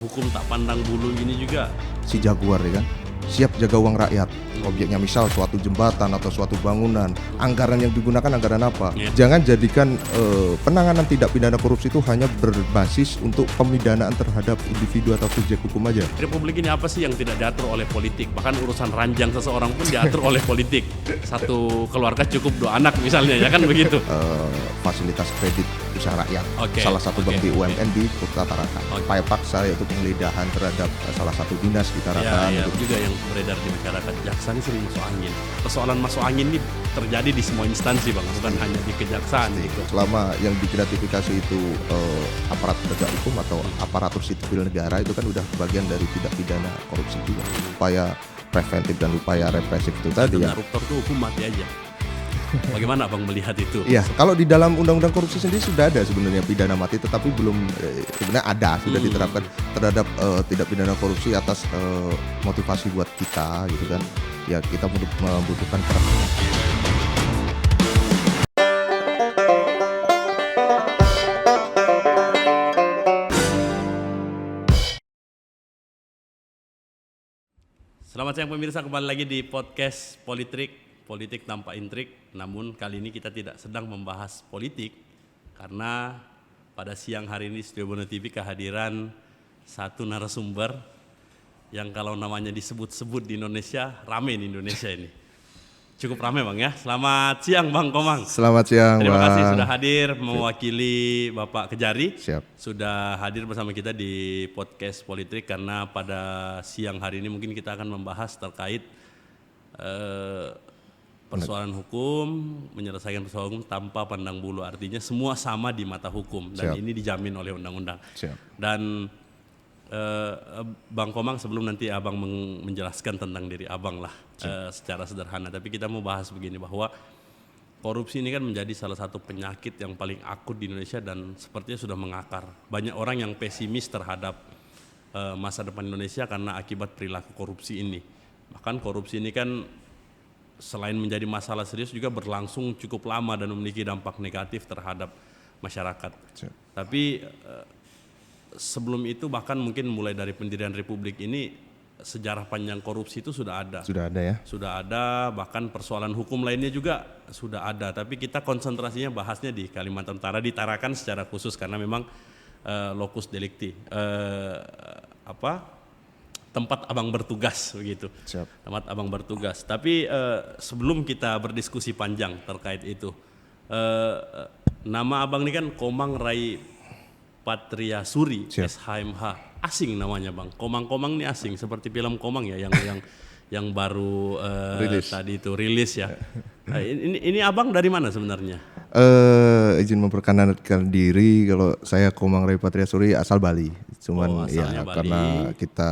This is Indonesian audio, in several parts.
Hukum tak pandang bulu ini juga si jaguar ya kan, siap jaga uang rakyat. Objeknya misal suatu jembatan atau suatu bangunan, anggaran yang digunakan anggaran apa? Jangan jadikan penanganan tindak pidana korupsi itu hanya berbasis untuk pemidanaan terhadap individu atau subjek hukum aja. Republik ini apa sih yang tidak diatur oleh politik? Bahkan urusan ranjang seseorang pun diatur oleh politik. Satu keluarga cukup 2 anak misalnya, ya kan begitu? Fasilitas kredit usaha rakyat, salah satu bank BUMN di Kota Tarakan. Upaya paksa yaitu penggeledahan terhadap salah satu dinas di Tarakan. Ya, itu juga yang beredar di masyarakat. Jaksa ini sering masuk angin. Persoalan masuk angin ini terjadi di semua instansi, Bang, bukan hanya di kejaksaan. Gitu. Selama yang digratifikasi itu aparat penegak hukum atau aparatur sipil negara, itu kan udah bagian dari tindak pidana korupsi juga. Upaya preventif dan upaya represif itu tadi ya. Koruptor itu hukum mati aja. Bagaimana Bang melihat itu? Iya, kalau di dalam undang-undang korupsi sendiri sudah ada sebenarnya pidana mati, tetapi belum sebenarnya ada sudah diterapkan terhadap tindak pidana korupsi atas motivasi buat kita gitu kan. Ya kita membutuhkan peran. Selamat siang pemirsa, kembali lagi di podcast Politik Tanpa Intrik. Namun kali ini kita tidak sedang membahas politik, karena pada siang hari ini Studio Bono TV kehadiran satu narasumber yang kalau namanya disebut-sebut di Indonesia, rame di Indonesia ini. Cukup rame Bang ya. Selamat siang Bang Komang. Selamat siang Terima Bang. kasih sudah hadir mewakili Bapak Kejari. Siap. Sudah hadir bersama kita di podcast Politik, karena pada siang hari ini mungkin kita akan membahas terkait persoalan hukum, menyelesaikan persoalan hukum tanpa pandang bulu. Artinya semua sama di mata hukum dan ini dijamin oleh undang-undang. Dan Bang Komang, sebelum nanti Abang menjelaskan tentang diri Abang lah secara sederhana, tapi kita mau bahas begini, bahwa korupsi ini kan menjadi salah satu penyakit yang paling akut di Indonesia dan sepertinya sudah mengakar. Banyak orang yang pesimis terhadap masa depan Indonesia karena akibat perilaku korupsi ini. Bahkan korupsi ini kan selain menjadi masalah serius juga berlangsung cukup lama dan memiliki dampak negatif terhadap masyarakat. Tapi sebelum itu, bahkan mungkin mulai dari pendirian Republik ini, sejarah panjang korupsi itu sudah ada. Sudah ada ya? Sudah ada, bahkan persoalan hukum lainnya juga sudah ada. Tapi kita konsentrasinya bahasnya di Kalimantan Utara, di Tarakan secara khusus karena memang locus delicti. Tempat Abang bertugas begitu. Tempat Abang bertugas. Tapi sebelum kita berdiskusi panjang terkait itu, nama Abang ini kan Komang Rai Patriasuri, SHMH. Asing namanya Bang. Komang-komang ini asing, seperti film Komang ya yang baru tadi itu rilis ya. Ini Abang dari mana sebenarnya? Izin memperkenalkan diri, kalau saya Komang Rai Patriasuri asal Bali. Cuman ya Bali. Karena kita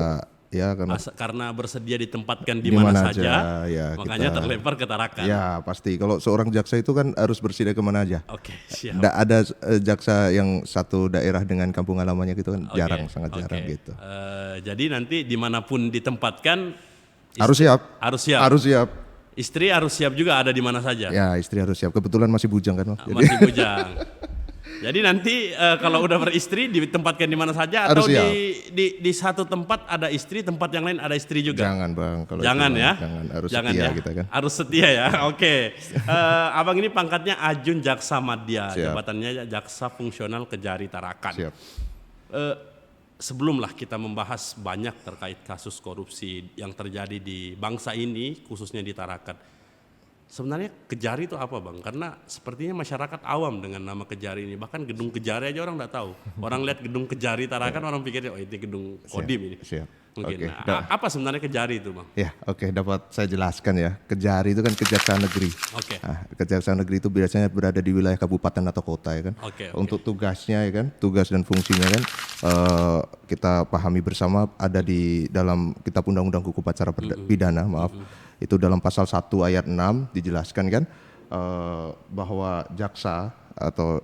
karena bersedia ditempatkan di mana saja, ya, makanya kita terlempar ke Tarakan. Ya pasti, kalau seorang jaksa itu kan harus bersedia kemana aja. Siap. Nggak ada jaksa yang satu daerah dengan kampung halamannya gitu kan, sangat jarang gitu. Jadi nanti dimanapun ditempatkan harus siap. Harus siap. Istri harus siap juga ada di mana saja. Ya, istri harus siap. Kebetulan masih bujang kan, Mas. Masih bujang. Jadi nanti kalau udah beristri ditempatkan di mana saja, atau di satu tempat ada istri, tempat yang lain ada istri juga. Jangan Bang, kalau jangan itu, ya. Harus jangan setia ya. kita kan. Harus setia ya. Oke. Abang ini pangkatnya Ajun Jaksa Madya, jabatannya Jaksa Fungsional Kejari Tarakan. Siap. Sebelumlah kita membahas banyak terkait kasus korupsi yang terjadi di bangsa ini, khususnya di Tarakan. Sebenarnya Kejari itu apa Bang? Karena sepertinya masyarakat awam dengan nama Kejari ini. Bahkan gedung Kejari aja orang nggak tahu. Orang lihat gedung Kejari Tarakan, orang pikirnya ini gedung Kodim ini. Mungkin. Apa sebenarnya Kejari itu Bang? Ya, dapat saya jelaskan ya. Kejari itu kan Kejaksaan Negeri. Kejaksaan Negeri itu biasanya berada di wilayah kabupaten atau kota ya kan. Untuk tugasnya ya kan, tugas dan fungsinya kan kita pahami bersama ada di dalam Kitab Undang-Undang Hukum Acara Pidana, itu dalam pasal 1 ayat 6 dijelaskan kan bahwa jaksa atau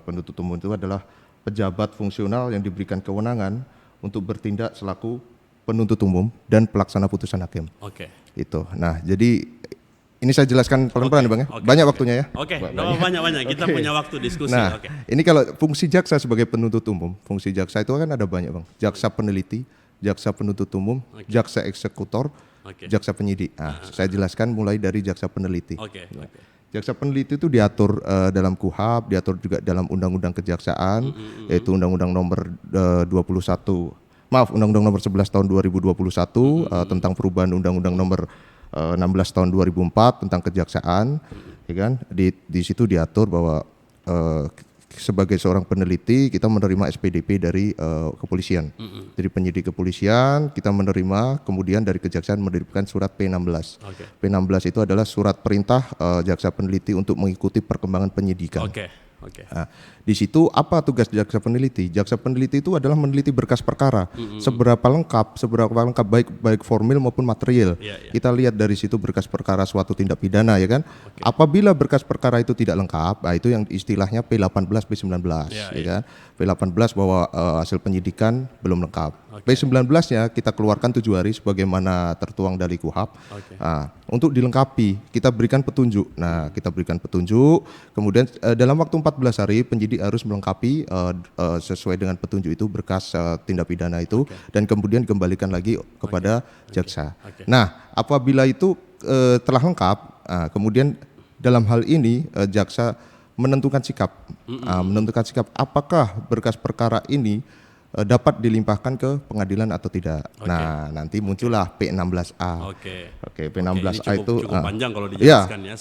penuntut umum itu adalah pejabat fungsional yang diberikan kewenangan untuk bertindak selaku penuntut umum dan pelaksana putusan hakim. Itu. Nah, jadi Ini saya jelaskan pelan-pelan Bang ya. Banyak waktunya ya. Banyak. Kita punya waktu diskusi. Nah, ini kalau fungsi jaksa sebagai penuntut umum, fungsi jaksa itu kan ada banyak Bang. Jaksa peneliti, jaksa penuntut umum, jaksa eksekutor, jaksa penyidik. Nah, saya jelaskan mulai dari jaksa peneliti. Jaksa peneliti itu diatur dalam KUHP, diatur juga dalam Undang-Undang Kejaksaan, yaitu Undang-Undang nomor Undang-Undang nomor 11 tahun 2021 tentang perubahan Undang-Undang nomor 16 tahun 2004 tentang kejaksaan, ya kan? Di situ diatur bahwa sebagai seorang peneliti kita menerima SPDP dari kepolisian, dari penyidik kepolisian kita menerima, kemudian dari kejaksaan menerbitkan surat P16. P16 itu adalah surat perintah jaksa peneliti untuk mengikuti perkembangan penyidikan. Nah, di situ apa tugas jaksa peneliti? Jaksa peneliti itu adalah meneliti berkas perkara, seberapa lengkap baik formil maupun material. Kita lihat dari situ berkas perkara suatu tindak pidana, ya kan? Apabila berkas perkara itu tidak lengkap, nah itu yang istilahnya P18, P19, ya kan? P18 bahwa hasil penyidikan belum lengkap. P19-nya kita keluarkan 7 hari sebagaimana tertuang dari KUHP. Nah, untuk dilengkapi kita berikan petunjuk. Nah, kita berikan petunjuk, kemudian dalam waktu 14 hari penyidik harus melengkapi sesuai dengan petunjuk itu berkas tindak pidana itu, dan kemudian dikembalikan lagi kepada jaksa. Nah, apabila itu telah lengkap, kemudian dalam hal ini jaksa menentukan sikap, apakah berkas perkara ini dapat dilimpahkan ke pengadilan atau tidak. Nah, nanti muncullah P16A. P16A ini itu cukup panjang kalau dijelaskan ya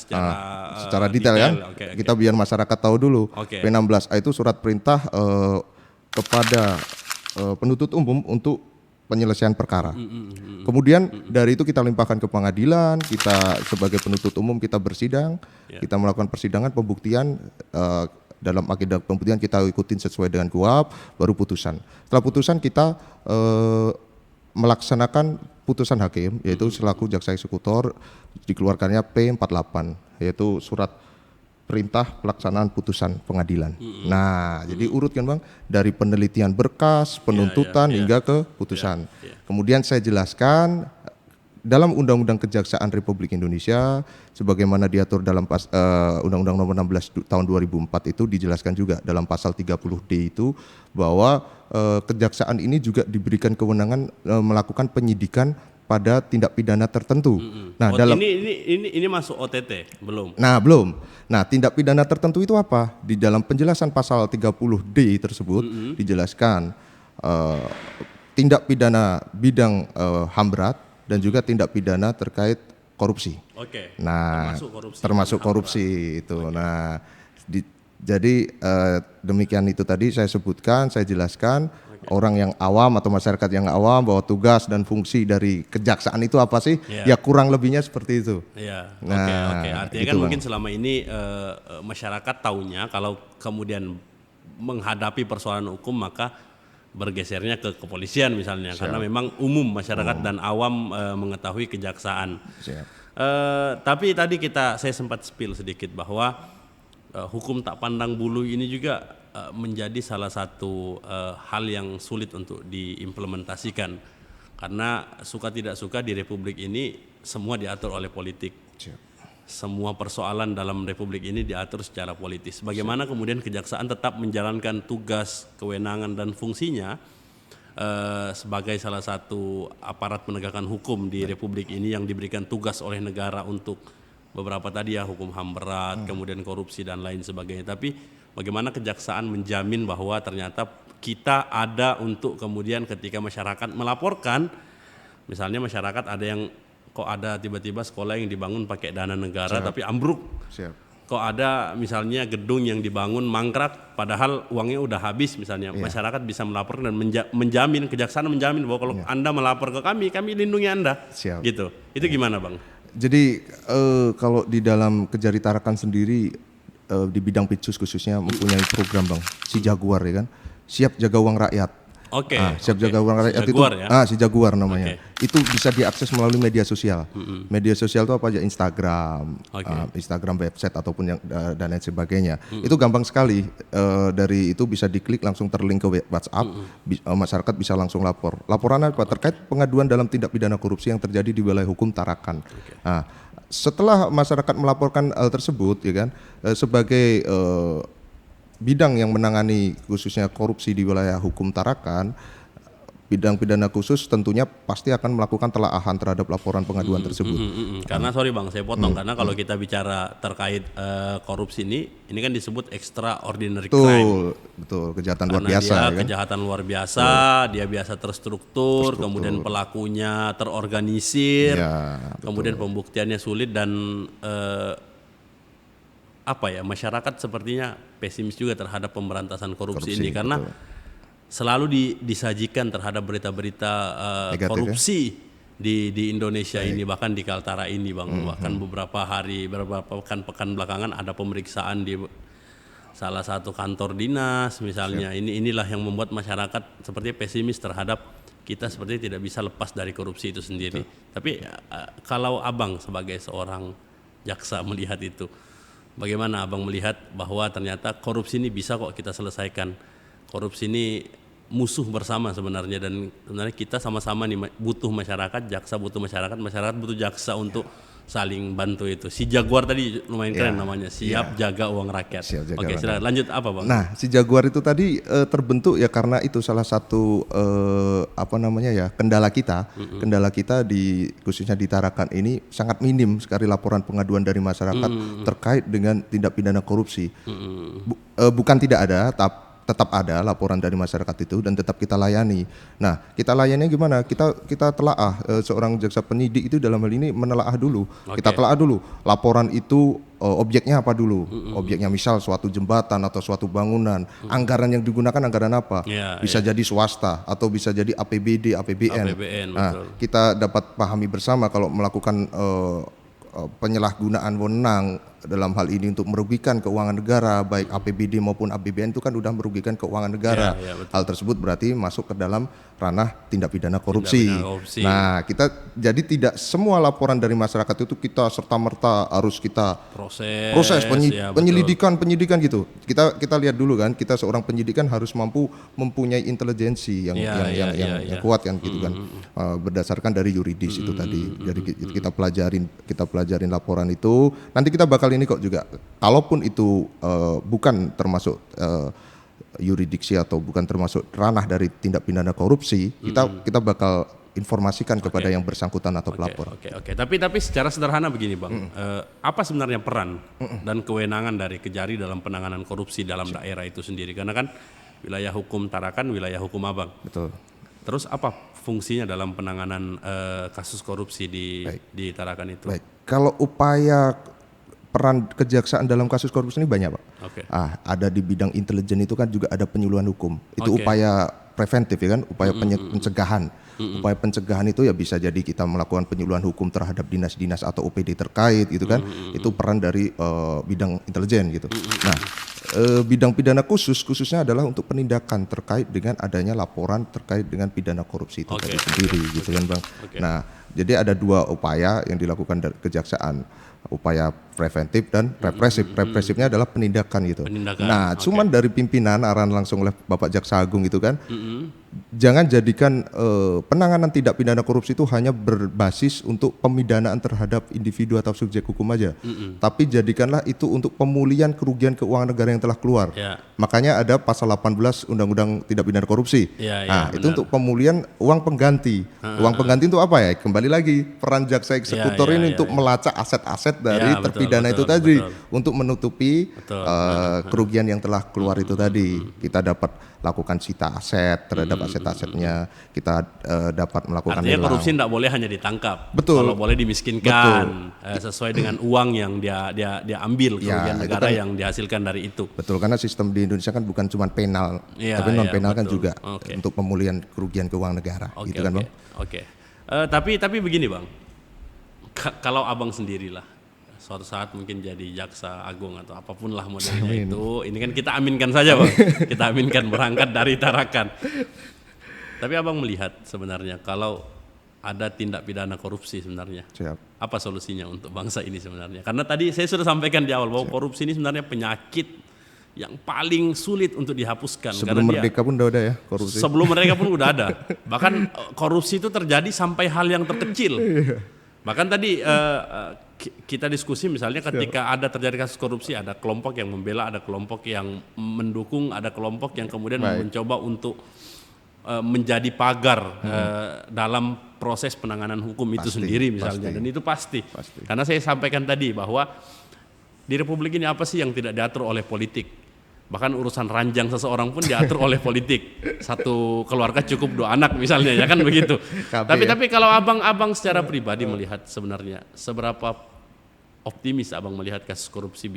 secara detail ya. Kita biar masyarakat tahu dulu. P16A itu surat perintah kepada penuntut umum untuk penyelesaian perkara. Kemudian dari itu kita limpahkan ke pengadilan, kita sebagai penuntut umum kita bersidang, kita melakukan persidangan, pembuktian, dalam agenda pembuktian kita ikutin sesuai dengan KUHP, baru putusan. Setelah putusan kita melaksanakan putusan hakim, yaitu selaku jaksa eksekutor dikeluarkannya P48, yaitu surat perintah pelaksanaan putusan pengadilan. Nah, jadi urut kan Bang, dari penelitian berkas, penuntutan hingga ke putusan. Kemudian saya jelaskan dalam Undang-Undang Kejaksaan Republik Indonesia sebagaimana diatur dalam Undang-Undang Nomor 16 Tahun 2004 itu dijelaskan juga dalam pasal 30D itu bahwa kejaksaan ini juga diberikan kewenangan melakukan penyidikan pada tindak pidana tertentu. Nah, ini masuk OTT belum? Nah, belum. Nah, tindak pidana tertentu itu apa? Di dalam penjelasan pasal 30D tersebut dijelaskan tindak pidana bidang HAM berat dan juga tindak pidana terkait korupsi. Nah, termasuk korupsi itu. Nah, jadi demikian itu tadi saya sebutkan, saya jelaskan. Orang yang awam atau masyarakat yang awam bahwa tugas dan fungsi dari kejaksaan itu apa sih? Ya kurang lebihnya seperti itu. Artinya kan mungkin selama ini masyarakat taunya kalau kemudian menghadapi persoalan hukum maka bergesernya ke kepolisian misalnya, karena memang umum masyarakat dan awam mengetahui kejaksaan. Tapi tadi saya sempat spill sedikit bahwa hukum tak pandang bulu ini juga menjadi salah satu hal yang sulit untuk diimplementasikan, karena suka tidak suka di Republik ini semua diatur oleh politik. Semua persoalan dalam Republik ini diatur secara politis. Bagaimana kemudian kejaksaan tetap menjalankan tugas, kewenangan dan fungsinya sebagai salah satu aparat penegakan hukum di Republik ini yang diberikan tugas oleh negara untuk beberapa tadi ya hukum HAM berat, kemudian korupsi dan lain sebagainya. Tapi bagaimana kejaksaan menjamin bahwa ternyata kita ada untuk kemudian ketika masyarakat melaporkan, misalnya masyarakat ada yang kok ada tiba-tiba sekolah yang dibangun pakai dana negara tapi ambruk. Kok ada misalnya gedung yang dibangun mangkrak padahal uangnya udah habis misalnya. Masyarakat bisa melaporkan dan menjamin, kejaksaan menjamin bahwa kalau Anda melapor ke kami lindungi Anda. Gitu. Itu gimana Bang? Jadi kalau di dalam Kejari Tarakan sendiri di bidang Pitsus khususnya mempunyai program Bang, si Jaguar ya kan, siap jaga uang rakyat. Siap jaga uang rakyat si Jaguar, itu si Jaguar namanya. Itu bisa diakses melalui media sosial. Media sosial itu apa aja? Instagram, Instagram, website ataupun yang dan lain sebagainya. Itu gampang sekali. Dari itu bisa diklik langsung terlink ke WhatsApp. Masyarakat bisa langsung lapor. Laporan apa? Terkait pengaduan dalam tindak pidana korupsi yang terjadi di wilayah hukum Tarakan. Nah, setelah masyarakat melaporkan hal tersebut, ya kan, sebagai bidang yang menangani khususnya korupsi di wilayah hukum Tarakan, bidang pidana khusus tentunya pasti akan melakukan telaahan terhadap laporan pengaduan tersebut. Karena sorry Bang, saya potong karena kalau kita bicara terkait korupsi ini kan disebut extraordinary crime. Betul, kejahatan luar karena biasa. Dia ya kan? kejahatan luar biasa, dia biasa terstruktur, kemudian pelakunya terorganisir, kemudian pembuktiannya sulit dan masyarakat sepertinya pesimis juga terhadap pemberantasan korupsi ini karena selalu disajikan terhadap berita-berita korupsi di Indonesia ini, bahkan di Kaltara ini Bang. Bahkan beberapa pekan belakangan ada pemeriksaan di salah satu kantor dinas misalnya. Inilah yang membuat masyarakat seperti pesimis terhadap kita seperti tidak bisa lepas dari korupsi itu sendiri. Tapi kalau Abang sebagai seorang jaksa melihat itu, bagaimana Abang melihat bahwa ternyata korupsi ini bisa kok kita selesaikan? Korupsi ini musuh bersama sebenarnya, dan sebenarnya kita sama-sama nih butuh masyarakat, jaksa butuh masyarakat butuh jaksa untuk saling bantu itu. Si Jaguar tadi lumayan keren namanya, siap jaga uang rakyat. Oke, silakan lanjut apa Bang? Nah, si Jaguar itu tadi terbentuk ya karena itu salah satu kendala kita. Kendala kita di khususnya di Tarakan ini sangat minim sekali laporan pengaduan dari masyarakat terkait dengan tindak pidana korupsi. Bukan tidak ada, tetap ada laporan dari masyarakat itu dan tetap kita layani. Nah, kita layani gimana? Kita telaah, seorang jaksa penyidik itu dalam hal ini menelaah dulu. Kita telaah dulu laporan itu, objeknya apa dulu? Objeknya misal suatu jembatan atau suatu bangunan. Anggaran yang digunakan anggaran apa? Bisa jadi swasta atau bisa jadi APBD, APBN. Nah, kita dapat pahami bersama kalau melakukan penyalahgunaan wewenang dalam hal ini untuk merugikan keuangan negara, baik APBD maupun APBN itu kan sudah merugikan keuangan negara. Hal tersebut berarti masuk ke dalam ranah tindak pidana korupsi. Nah, kita jadi tidak semua laporan dari masyarakat itu kita serta-merta harus kita proses penyidikan gitu. Kita lihat dulu kan, kita seorang penyidik kan harus mampu mempunyai intelijensi yang kuat kan gitu kan. Berdasarkan dari yuridis itu tadi. Jadi kita pelajarin laporan itu. Nanti kita bakal ini kok juga, kalaupun itu bukan termasuk yuridiksi atau bukan termasuk ranah dari tindak pidana korupsi, kita bakal informasikan kepada yang bersangkutan atau pelapor. Tapi secara sederhana begini Bang, apa sebenarnya peran dan kewenangan dari Kejari dalam penanganan korupsi dalam daerah itu sendiri? Karena kan wilayah hukum Tarakan, wilayah hukum Abang. Betul. Terus apa fungsinya dalam penanganan kasus korupsi di Tarakan itu? Baik. Kalau upaya peran kejaksaan dalam kasus korupsi ini banyak Pak. Ada di bidang intelijen itu kan juga ada penyuluhan hukum. Itu upaya preventif ya kan, upaya pencegahan. Upaya pencegahan itu ya bisa jadi kita melakukan penyuluhan hukum terhadap dinas-dinas atau OPD terkait gitu kan. Itu peran dari bidang intelijen gitu. Nah, bidang pidana khususnya adalah untuk penindakan terkait dengan adanya laporan terkait dengan pidana korupsi itu tadi sendiri gitu kan Bang. Nah, jadi ada dua upaya yang dilakukan dari kejaksaan, upaya preventif dan represif. Represifnya adalah penindakan gitu. Nah, cuman dari pimpinan arahan langsung oleh Bapak Jaksa Agung gitu kan. Jangan jadikan penanganan tindak pidana korupsi itu hanya berbasis untuk pemidanaan terhadap individu atau subjek hukum aja. Tapi jadikanlah itu untuk pemulihan kerugian keuangan negara yang telah keluar. Makanya ada pasal 18 Undang-Undang Tindak Pidana Korupsi. Itu untuk pemulihan uang pengganti. Uang pengganti itu apa ya? Kembali lagi peran jaksa eksekutor ini untuk melacak aset-aset dari terpidana itu tadi untuk menutupi kerugian yang telah keluar itu tadi. Kita dapat lakukan sita aset terhadap aset-asetnya, kita dapat melakukan artinya korupsi tidak boleh hanya ditangkap. Kalau boleh dimiskinkan sesuai dengan uang yang dia ambil, kerugian negara yang dihasilkan dari itu. Betul, karena sistem di Indonesia kan bukan cuma penal, tapi non penal kan juga untuk pemulihan kerugian keuangan negara, gitu kan Bang. Tapi begini Bang, kalau Abang sendirilah suatu saat mungkin jadi jaksa agung atau apapun lah modelnya itu, ini kan kita aminkan saja Bang, kita aminkan berangkat dari Tarakan. Tapi Abang melihat sebenarnya kalau ada tindak pidana korupsi sebenarnya, apa solusinya untuk bangsa ini sebenarnya? Karena tadi saya sudah sampaikan di awal bahwa korupsi ini sebenarnya penyakit yang paling sulit untuk dihapuskan. Sebelum merdeka pun udah ada ya korupsi. Sebelum merdeka pun udah ada. Bahkan korupsi itu terjadi sampai hal yang terkecil. Bahkan tadi kita diskusi misalnya ketika ada terjadi kasus korupsi, ada kelompok yang membela, ada kelompok yang mendukung, ada kelompok yang kemudian mencoba untuk menjadi pagar dalam proses penanganan hukum itu sendiri misalnya. Dan itu pasti. Karena saya sampaikan tadi bahwa di Republik ini apa sih yang tidak diatur oleh politik? Bahkan urusan ranjang seseorang pun diatur oleh politik. Satu keluarga cukup 2 anak misalnya, ya kan begitu. Tapi kalau abang secara pribadi melihat sebenarnya seberapa optimis abang melihat kasus korupsi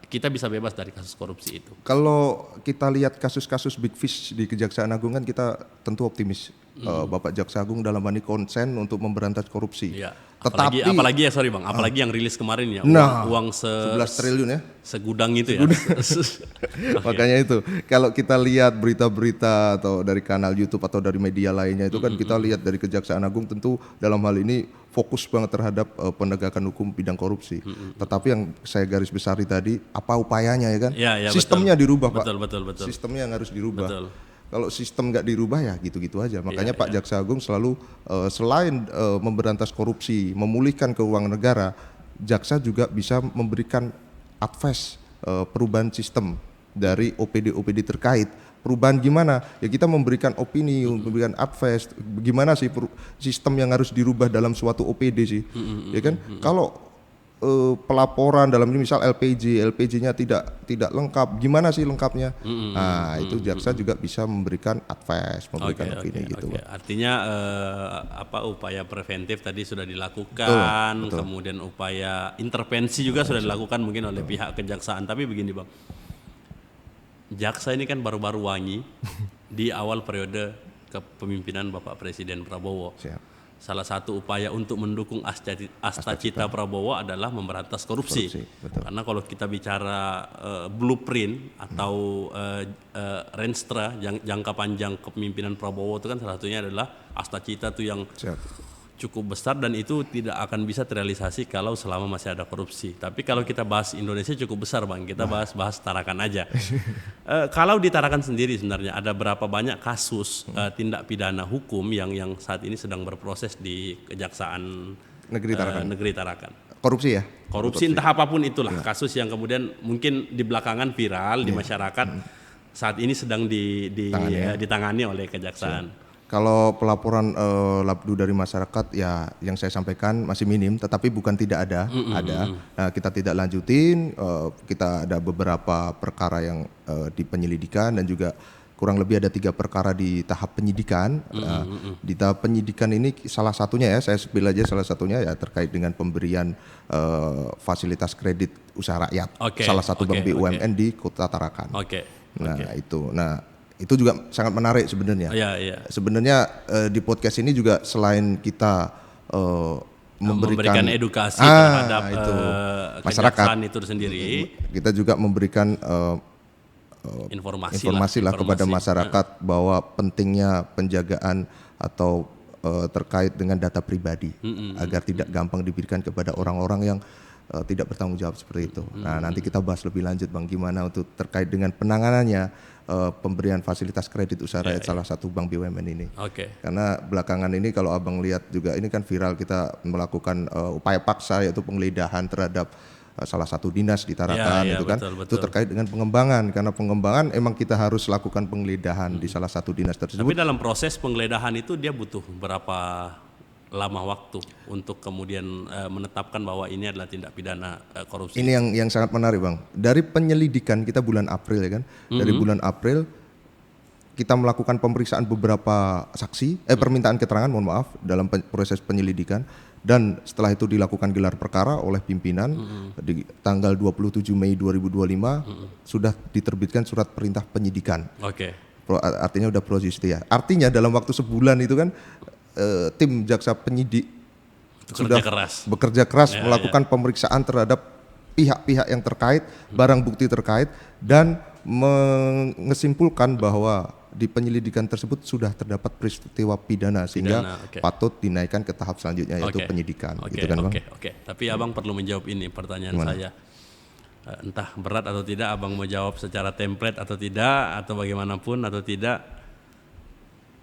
kita bisa bebas dari kasus korupsi itu? Kalau kita lihat kasus-kasus big fish di Kejaksaan Agung kan kita tentu optimis. Bapak Jaksa Agung dalam hal ini konsen untuk memberantas korupsi. Ya. Apalagi apalagi yang rilis kemarin ya, uang 11 triliun ya. Segudang itu ya. Makanya itu, kalau kita lihat berita-berita atau dari kanal YouTube atau dari media lainnya itu kan kita lihat dari Kejaksaan Agung tentu dalam hal ini fokus banget terhadap penegakan hukum bidang korupsi. Tetapi yang saya garis besari tadi, apa upayanya ya kan? Ya, sistemnya betul. dirubah, Pak. Betul. Sistemnya yang harus dirubah. Betul. Kalau sistem nggak dirubah ya gitu-gitu aja. Makanya Pak Jaksa Agung selalu selain memberantas korupsi, memulihkan keuangan negara, jaksa juga bisa memberikan advice perubahan sistem dari OPD terkait. Perubahan gimana? Ya kita memberikan opini, memberikan advice. Gimana sih sistem yang harus dirubah dalam suatu OPD sih? Ya kan? Kalau pelaporan dalam ini misal LPG-nya tidak lengkap, gimana sih lengkapnya? Nah itu jaksa juga bisa memberikan advice, memberikan opini gitu. Artinya upaya preventif tadi sudah dilakukan, betul. Kemudian upaya intervensi juga sudah dilakukan mungkin oleh pihak kejaksaan. Tapi begini Bang, jaksa ini kan baru-baru wangi di awal periode kepemimpinan Bapak Presiden Prabowo. Siap. Salah satu upaya untuk mendukung Astacita Prabowo adalah memberantas korupsi. Karena kalau kita bicara blueprint atau renstra jangka panjang kepemimpinan Prabowo itu kan salah satunya adalah Astacita itu yang cukup besar dan itu tidak akan bisa terrealisasi kalau selama masih ada korupsi. Tapi kalau kita bahas Indonesia cukup besar Bang, kita bahas Tarakan aja. Kalau di Tarakan sendiri sebenarnya ada berapa banyak kasus tindak pidana hukum yang saat ini sedang berproses di Kejaksaan Negeri Tarakan? Korupsi ya? Korupsi entah apapun itulah, kasus yang kemudian mungkin di belakangan viral di masyarakat saat ini sedang ditangani oleh Kejaksaan. Kalau pelaporan labdu dari masyarakat ya yang saya sampaikan masih minim, tetapi bukan tidak ada, ada. Nah, kita tidak lanjutin, kita ada beberapa perkara yang di penyelidikan dan juga kurang lebih ada 3 perkara di tahap penyidikan. Di tahap penyidikan ini salah satunya ya, saya spill aja salah satunya ya terkait dengan pemberian fasilitas kredit usaha rakyat, salah satu bank BUMN di Kota Tarakan. Itu juga sangat menarik sebenarnya. Sebenarnya di podcast ini juga selain kita memberikan edukasi terhadap masyarakat itu sendiri, kita juga memberikan informasi lah kepada masyarakat bahwa pentingnya penjagaan atau terkait dengan data pribadi agar tidak gampang diberikan kepada orang-orang yang tidak bertanggung jawab seperti itu. Nah, nanti kita bahas lebih lanjut Bang gimana untuk terkait dengan penanganannya pemberian fasilitas kredit usaha rakyat salah satu bank BUMN ini. Karena belakangan ini kalau Abang lihat juga ini kan viral kita melakukan upaya paksa yaitu penggeledahan terhadap salah satu dinas di Tarakan betul. Itu terkait dengan pengembangan karena pengembangan emang kita harus lakukan penggeledahan di salah satu dinas tersebut. Tapi dalam proses penggeledahan itu dia butuh berapa lama waktu untuk kemudian menetapkan bahwa ini adalah tindak pidana korupsi? Ini yang sangat menarik Bang. Dari penyelidikan kita bulan April ya kan. Dari bulan April kita melakukan pemeriksaan beberapa saksi, permintaan keterangan mohon maaf dalam proses penyelidikan dan setelah itu dilakukan gelar perkara oleh pimpinan di tanggal 27 Mei 2025 sudah diterbitkan surat perintah penyidikan. Artinya udah pro justia. Artinya dalam waktu sebulan itu kan tim jaksa penyidik sudah bekerja keras melakukan pemeriksaan terhadap pihak-pihak yang terkait, barang bukti terkait dan mengesimpulkan bahwa di penyelidikan tersebut sudah terdapat peristiwa pidana sehingga patut dinaikkan ke tahap selanjutnya yaitu penyidikan. Gitu kan Bang? Tapi Abang perlu menjawab ini pertanyaan saya. Entah berat atau tidak, Abang mau jawab secara template atau tidak atau bagaimanapun atau tidak.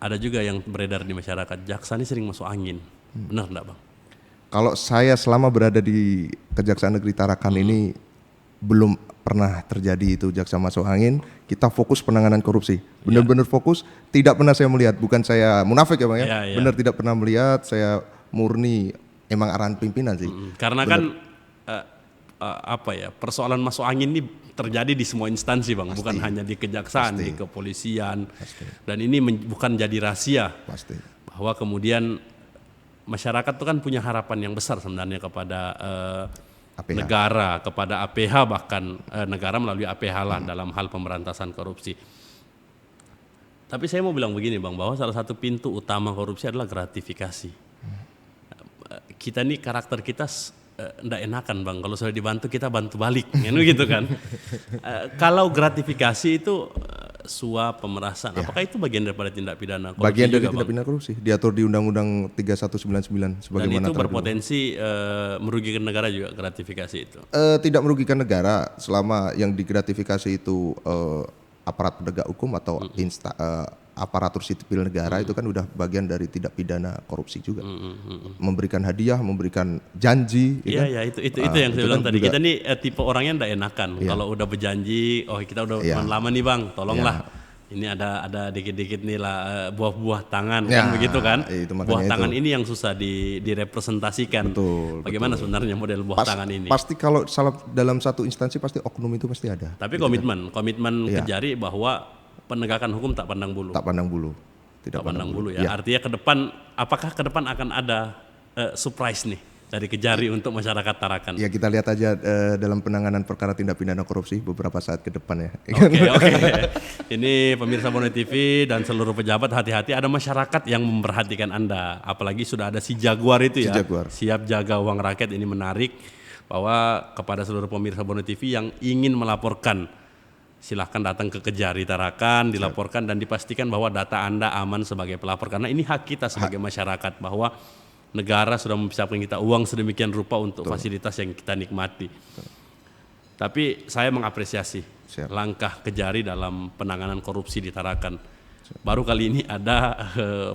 Ada juga yang beredar di masyarakat, jaksa ini sering masuk angin. Benar enggak Bang? Kalau saya selama berada di Kejaksaan Negeri Tarakan ini belum pernah terjadi itu jaksa masuk angin. Kita fokus penanganan korupsi, benar-benar fokus. Tidak pernah saya melihat, bukan saya munafik ya Bang ya, benar tidak pernah melihat. Saya murni emang arahan pimpinan sih. Karena bener. Kan persoalan masuk angin ini terjadi di semua instansi Bang, bukan hanya di kejaksaan, di kepolisian. Dan ini bukan jadi rahasia. Bahwa kemudian masyarakat itu kan punya harapan yang besar sebenarnya kepada negara, kepada APH, bahkan negara melalui APH lah dalam hal pemberantasan korupsi. Tapi saya mau bilang begini Bang, bahwa salah satu pintu utama korupsi adalah gratifikasi. Kita nih karakter kita ndak enakan Bang, kalau sudah dibantu kita bantu balik, gitu kan. Kalau gratifikasi itu suap, pemerasan, apakah itu bagian daripada tindak pidana korupsi? Bagian dari tindak pidana korupsi, diatur di Undang-Undang 3199 sebagaimana. Dan itu berpotensi merugikan negara juga gratifikasi itu? Tidak merugikan negara selama yang digratifikasi itu aparat penegak hukum atau aparatur sipil negara, itu kan udah bagian dari tindak pidana korupsi juga. Memberikan hadiah, memberikan janji. Iya, itu yang saya bilang tadi. Kita nih tipe orangnya ndak enakan. Kalau udah berjanji, kita udah lama nih Bang, tolonglah. Ini ada dikit-dikit nih lah buah-buah tangan, kan begitu kan? Buah tangan ini yang susah direpresentasikan. Betul. Bagaimana sebenarnya model buah tangan ini? Pasti kalau salah dalam satu instansi pasti oknum itu pasti ada. Tapi komitmen Kejari bahwa penegakan hukum tak pandang bulu. Tak pandang bulu. Tidak pandang bulu ya. Artinya ke depan, apakah ke depan akan ada surprise nih dari Kejari untuk masyarakat Tarakan? Ya kita lihat aja dalam penanganan perkara tindak pidana korupsi beberapa saat ke depan ya. Oke. Ini pemirsa Bono TV dan seluruh pejabat, hati-hati, ada masyarakat yang memperhatikan Anda. Apalagi sudah ada si Jaguar itu ya. Siap jaga uang rakyat, ini menarik. Bahwa kepada seluruh pemirsa Bono TV yang ingin melaporkan, silahkan datang ke Kejari Tarakan, dilaporkan dan dipastikan bahwa data Anda aman sebagai pelapor. Karena ini hak kita sebagai masyarakat, bahwa negara sudah mempersiapkan kita uang sedemikian rupa untuk fasilitas yang kita nikmati. Tapi saya mengapresiasi langkah Kejari dalam penanganan korupsi di Tarakan. Baru kali ini ada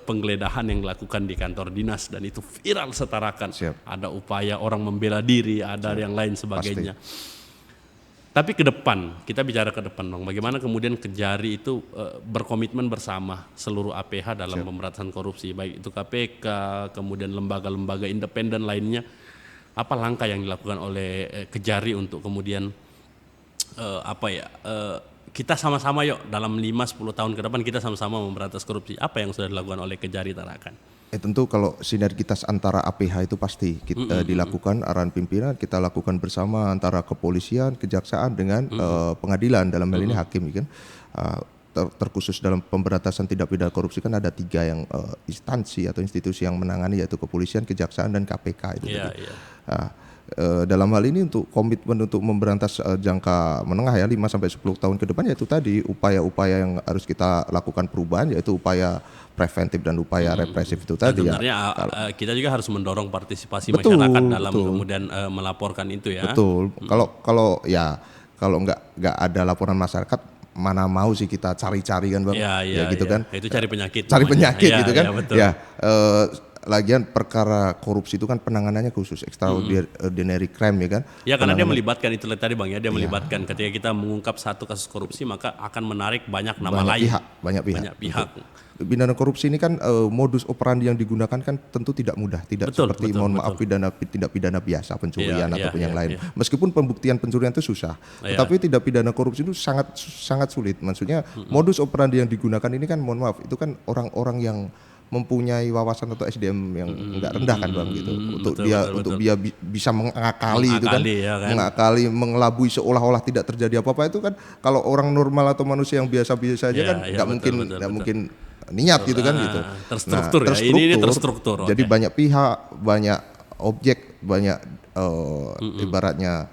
penggeledahan yang dilakukan di kantor dinas dan itu viral setarakan. Ada upaya orang membela diri, ada yang lain sebagainya. Tapi ke depan, kita bicara ke depan dong, bagaimana kemudian Kejari itu berkomitmen bersama seluruh APH dalam pemberantasan korupsi, baik itu KPK, kemudian lembaga-lembaga independen lainnya. Apa langkah yang dilakukan oleh Kejari untuk kemudian kita sama-sama yuk dalam 5-10 tahun ke depan kita sama-sama memberantas korupsi. Apa yang sudah dilakukan oleh Kejari Tarakan? Tentu kalau sinergitas antara APH itu pasti kita dilakukan, arahan pimpinan kita lakukan bersama antara kepolisian, kejaksaan dengan pengadilan, dalam hal ini hakim kan. Terkhusus dalam pemberantasan tindak pidana korupsi kan ada 3 yang instansi atau institusi yang menangani, yaitu kepolisian, kejaksaan dan KPK itu. Dalam hal ini untuk komitmen untuk memberantas jangka menengah ya 5-10 tahun ke depan, yaitu tadi upaya-upaya yang harus kita lakukan perubahan, yaitu upaya preventif dan upaya represif itu tadi. Sebenarnya kita juga harus mendorong partisipasi masyarakat dalam kemudian melaporkan itu ya. Betul. Kalau nggak ada laporan masyarakat, mana mau sih kita cari-cari kan Bang? Ya gitu kan. Itu cari penyakit. Cari penyakit gitu kan. Betul. Lagian perkara korupsi itu kan penanganannya khusus, extraordinary crime ya kan. Ya karena dia melibatkan itu tadi Bang ya, dia melibatkan ketika kita mengungkap satu kasus korupsi maka akan menarik banyak nama lain. Banyak pihak. Pidana korupsi ini kan modus operandi yang digunakan kan tentu tidak mudah, tidak seperti tindak pidana biasa, pencurian ataupun yang lain. Meskipun pembuktian pencurian itu susah, tetapi tindak pidana korupsi itu sangat sulit. Maksudnya modus operandi yang digunakan ini kan, mohon maaf, itu kan orang-orang yang mempunyai wawasan atau SDM yang enggak rendah kan Bang gitu. Untuk dia bisa mengakali itu kan, mengakali, mengelabui seolah-olah tidak terjadi apa-apa itu kan. Kalau orang normal atau manusia yang biasa-biasa aja kan enggak mungkin niat gitu kan gitu. Terstruktur ya. Ini terstruktur. Jadi banyak pihak, banyak objek, banyak ibaratnya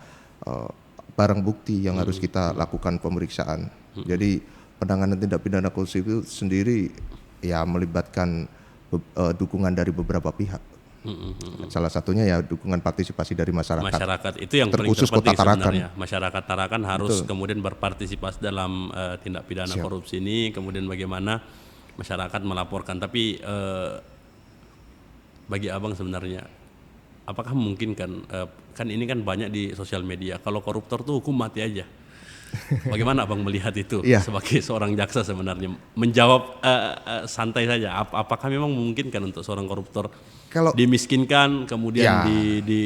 barang bukti yang harus kita lakukan pemeriksaan. Jadi penanganan tindak pidana korupsi itu sendiri ya melibatkan dukungan dari beberapa pihak. Salah satunya ya dukungan partisipasi dari masyarakat. Masyarakat itu yang terkhusus terpenting sebenarnya. Masyarakat Tarakan harus kemudian berpartisipasi dalam tindak pidana korupsi ini. Kemudian bagaimana masyarakat melaporkan. Tapi bagi Abang sebenarnya apakah mungkin kan ini kan banyak di sosial media, kalau koruptor tuh hukum mati aja. Bagaimana Abang melihat itu sebagai seorang jaksa sebenarnya? Menjawab santai saja, apakah memang memungkinkan untuk seorang koruptor kalau dimiskinkan kemudian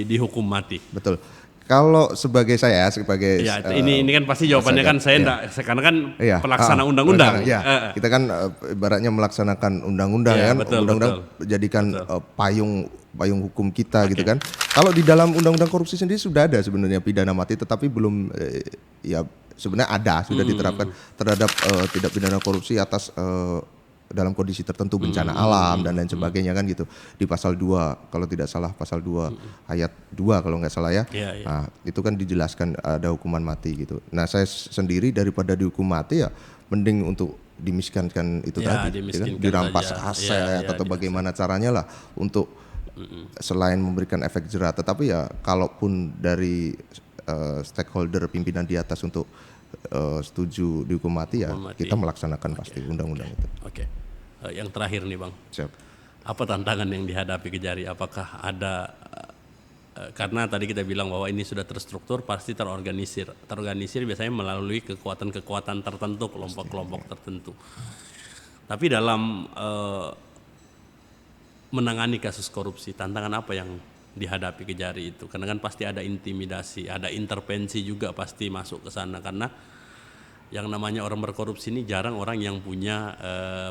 dihukum mati? Betul. Kalau sebagai saya sebagai ini kan pasti jawabannya kan saya enggak, karena kan pelaksana undang-undang. Kita kan ibaratnya melaksanakan undang-undang kan, undang-undang jadikan payung hukum kita gitu kan. Kalau di dalam undang-undang korupsi sendiri sudah ada sebenarnya pidana mati, tetapi belum sebenarnya ada sudah diterapkan terhadap tindak pidana korupsi atas dalam kondisi tertentu, bencana alam dan lain sebagainya kan gitu, di pasal 2 kalau tidak salah, pasal 2 ayat 2 kalau nggak salah ya. Nah itu kan dijelaskan ada hukuman mati gitu. Nah saya sendiri daripada dihukum mati ya mending untuk dimiskinkan itu tadi ya kan? Dirampas aset atau bagaimana caranya lah untuk selain memberikan efek jerah. Tetapi ya kalaupun dari stakeholder pimpinan di atas untuk setuju dihukum mati ya kita melaksanakan pasti undang-undang itu. Yang terakhir nih Bang, apa tantangan yang dihadapi Kejari? Apakah ada karena tadi kita bilang bahwa ini sudah terstruktur, pasti terorganisir biasanya melalui kekuatan-kekuatan tertentu, kelompok-kelompok tertentu. Tapi dalam menangani kasus korupsi, tantangan apa yang dihadapi Kejari itu? Karena kan pasti ada intimidasi, ada intervensi juga pasti masuk ke sana, karena yang namanya orang berkorupsi ini jarang orang yang punya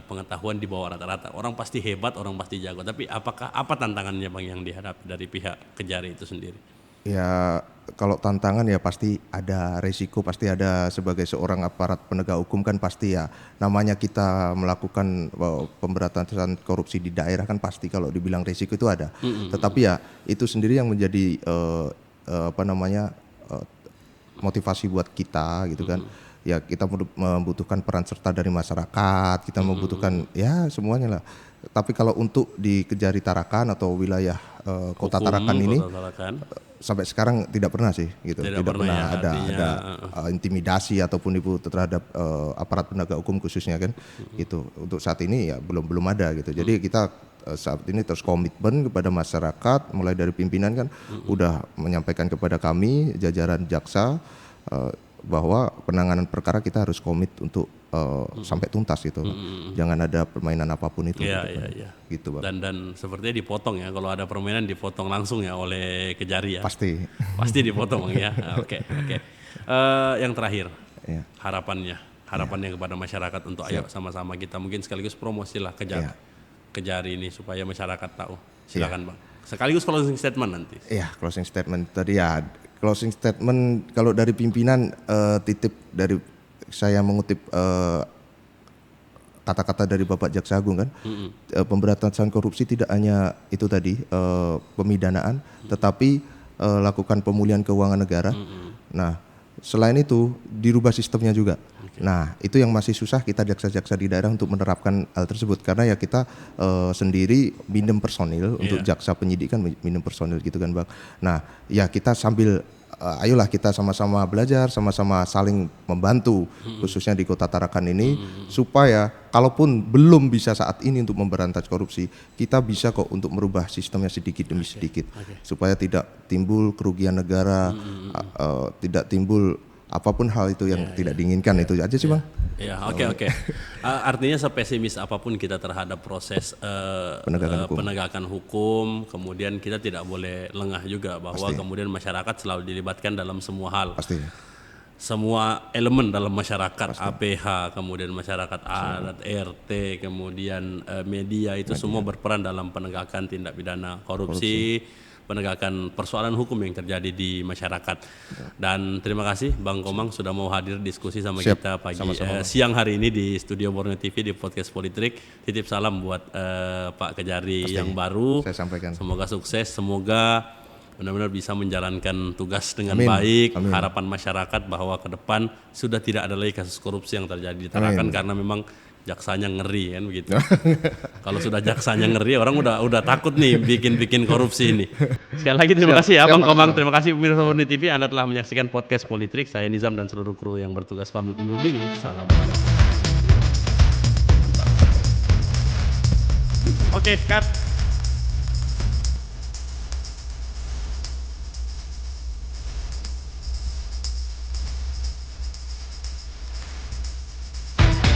pengetahuan di bawah rata-rata. Orang pasti hebat, orang pasti jago. Tapi apa tantangannya Bang yang dihadapi dari pihak Kejari itu sendiri? Ya kalau tantangan ya pasti ada resiko, pasti ada. Sebagai seorang aparat penegak hukum kan pasti ya namanya kita melakukan pemberantasan korupsi di daerah kan pasti kalau dibilang resiko itu ada. Tetapi ya itu sendiri yang menjadi motivasi buat kita gitu kan. Ya kita membutuhkan peran serta dari masyarakat, kita membutuhkan ya semuanya lah. Tapi kalau untuk di Kejari Tarakan atau wilayah kota Tarakan ini sampai sekarang tidak pernah sih gitu. Tidak pernah ada intimidasi ataupun ibu terhadap aparat penegak hukum khususnya kan. Gitu. Untuk saat ini ya belum ada gitu. Jadi kita saat ini terus komitmen kepada masyarakat, mulai dari pimpinan kan udah menyampaikan kepada kami jajaran jaksa bahwa penanganan perkara kita harus komit untuk sampai tuntas gitu. Jangan ada permainan apapun itu. Gitu Bang. Dan sepertinya dipotong ya, kalau ada permainan dipotong langsung ya oleh Kejari ya. Pasti dipotong Bang ya. Oke. Yang terakhir, harapannya kepada masyarakat untuk ayo sama-sama kita mungkin sekaligus promosilah Kejari ini supaya masyarakat tahu. Silakan Bang. Sekaligus closing statement nanti. Closing statement tadi ya. Closing statement kalau dari pimpinan titip dari saya mengutip kata-kata dari Bapak Jaksa Agung kan, pemberantasan korupsi tidak hanya itu tadi pemidanaan, tetapi lakukan pemulihan keuangan negara. Nah selain itu dirubah sistemnya juga. Nah itu yang masih susah kita jaksa-jaksa di daerah untuk menerapkan hal tersebut, karena ya kita sendiri minim personil untuk jaksa penyidik kan minim personil gitu kan Bang. Nah ya kita sambil ayolah kita sama-sama belajar, sama-sama saling membantu khususnya di kota Tarakan ini supaya kalaupun belum bisa saat ini untuk memberantas korupsi, kita bisa kok untuk merubah sistemnya sedikit demi sedikit supaya tidak timbul kerugian negara, tidak timbul apapun hal itu yang tidak diinginkan. Itu aja sih Bang. Oke. Artinya sepesimis apapun kita terhadap proses penegakan hukum, kemudian kita tidak boleh lengah juga bahwa kemudian masyarakat selalu dilibatkan dalam semua hal. Pasti. Semua elemen dalam masyarakat, APH, kemudian masyarakat adat, RT, kemudian media itu semua berperan dalam penegakan tindak pidana korupsi. Penegakan persoalan hukum yang terjadi di masyarakat. Dan terima kasih Bang Komang sudah mau hadir diskusi sama kita siang hari ini di Studio Borneo TV di Podcast Politrik. Titip salam buat Pak Kejari yang baru. Saya sampaikan. Semoga sukses, semoga benar-benar bisa menjalankan tugas dengan baik. Harapan masyarakat bahwa ke depan sudah tidak ada lagi kasus korupsi yang terjadi di Tarakan karena memang jaksanya ngeri kan begitu. Kalau sudah jaksanya ngeri, orang udah takut nih bikin korupsi ini. Sekali lagi terima kasih ya Bang Komang, terima kasih pemirsa Borneo TV, Anda telah menyaksikan podcast Politrik. Saya Nizam dan seluruh kru yang bertugas pamit undur diri. Salam. Oke, cut.